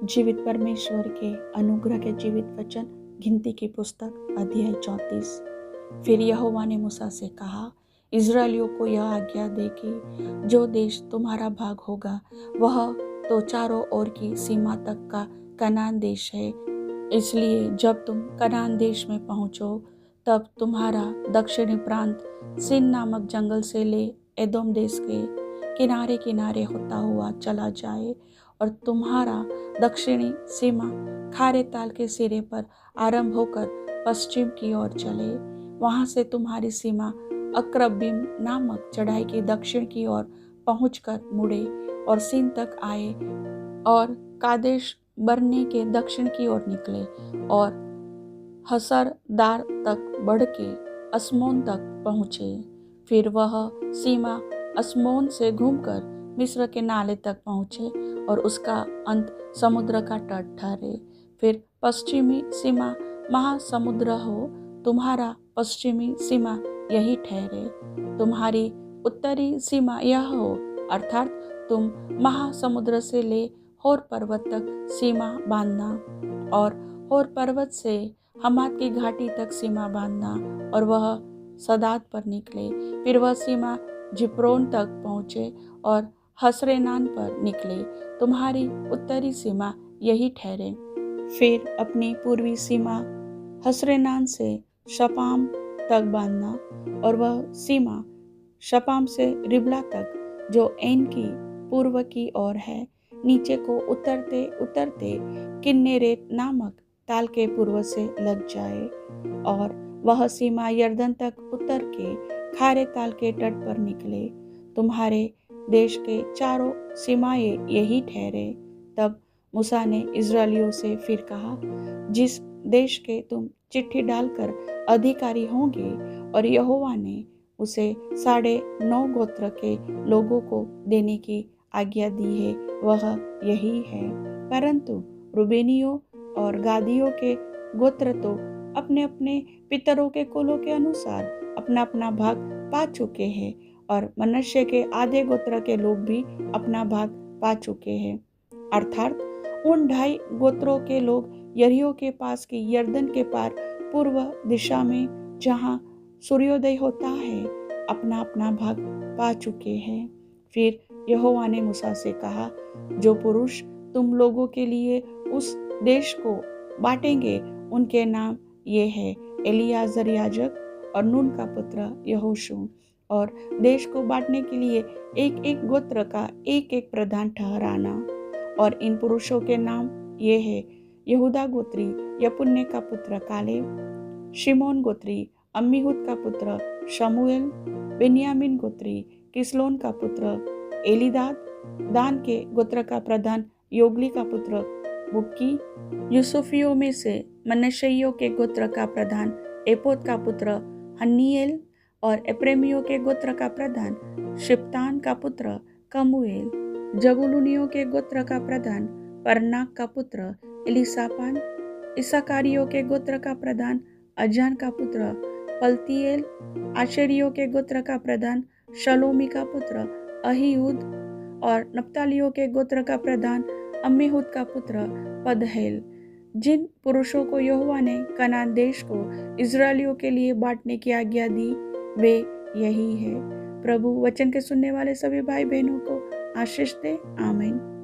जीवित परमेश्वर के अनुग्रह के जीवित वचन, गिनती की पुस्तक अध्याय 34। फिर यहोवा ने मूसा से कहा, इज़राइलियों को यह आज्ञा दे कि जो देश तुम्हारा भाग होगा वह तो चारों ओर की सीमा तक का कनान देश है। इसलिए जब तुम कनान देश में पहुँचो तब तुम्हारा दक्षिणी प्रांत सिन नामक जंगल से ले एदोम देश के किनारे किनारे होता हुआ चला जाए और तुम्हारा दक्षिणी सीमा खारे ताल के सिरे पर आरंभ होकर पश्चिम की ओर चले। वहां से तुम्हारी सीमा अक्रब्बीम नामक चढ़ाई की दक्षिण की ओर पहुंचकर मुड़े और सीन तक आए और कादेश बरने के दक्षिण की ओर निकले और हसरदार तक बढ़ के अस्मोन तक पहुँचे। फिर वह सीमा अस्मोन से घूमकर मिस्र के नाले तक पहुँचे और उसका अंत समुद्र का तट ठहरे। फिर पश्चिमी सीमा महासमुद्र हो, तुम्हारा पश्चिमी सीमा यही ठहरे। तुम्हारी उत्तरी सीमा यह हो, अर्थात तुम महासमुद्र से ले होर पर्वत तक सीमा बांधना और होर पर्वत से हमात की घाटी तक सीमा बांधना और वह सदाद पर निकले। फिर वह सीमा जिप्रोन तक पहुँचे और हसरेनान पर निकले। तुम्हारी उत्तरी सीमा यही ठहरे। फिर अपनी पूर्वी सीमा हसरेनान से शपाम तक बांधना और वह सीमा शपाम से रिबला तक जो ऐन की पूर्व की ओर है, नीचे को उतरते उतरते किन्नेरेत नामक ताल के पूर्व से लग जाए और वह सीमा यरदन तक उतर के खारे ताल के तट पर निकले। तुम्हारे देश के चारों सीमाएं यही ठहरे। तब मूसा ने इज़राइलियों से फिर कहा, जिस देश के तुम चिट्ठी डालकर अधिकारी होंगे और यहोवा ने उसे 9.5 गोत्र के लोगों को देने की आज्ञा दी है, वह यही है। परंतु रूबेनियों और गादियों के गोत्र तो अपने अपने पितरों के कुलों के अनुसार अपना अपना भाग पा चुके हैं और मनश्शे के आधे गोत्र के लोग भी अपना भाग पा चुके हैं। अर्थात उन 2.5 गोत्रों के लोग यरीहो के पास की यरदन के पार पूर्व दिशा में जहाँ सूर्योदय होता है अपना अपना भाग पा चुके हैं। फिर यहोवा ने मूसा से कहा, जो पुरुष तुम लोगों के लिए उस देश को बांटेंगे उनके नाम ये है, एलियाजर याजक और नून का पुत्र यहोशू। और देश को बांटने के लिए एक एक गोत्र का एक एक प्रधान ठहराना। और इन पुरुषों के नाम ये है, यहूदा गोत्री यपुन्ने का पुत्र कालेब, शिमोन गोत्री अम्मीहूद का पुत्र शमूएल, बेन्यामीन गोत्री किसलोन का पुत्र एलीदाद, दान के गोत्र का प्रधान योगली का पुत्र बुक्की, यूसुफियों में से मनश्शेइयों के गोत्र का प्रधान एपोद का पुत्र हन्नीएल और एप्रेमियों के गोत्र का प्रधान शिप्तान का पुत्र कमुएल, जबूलूनियों के गोत्र का प्रधान परनाक का पुत्र एलिसापान, इसाकारियों के गोत्र का प्रधान अजान का पुत्र पलतीएल, आशेरियों के गोत्र का प्रधान शलोमी का पुत्र अहीऊद और नप्तालियों के गोत्र का प्रधान अम्मीहूद का पुत्र पदहेल। जिन पुरुषों को यहोवा ने कनान देश को इज़राइलियों के लिए बांटने की आज्ञा दी वे यही है। प्रभु वचन के सुनने वाले सभी भाई बहनों को आशीष दे। आमीन।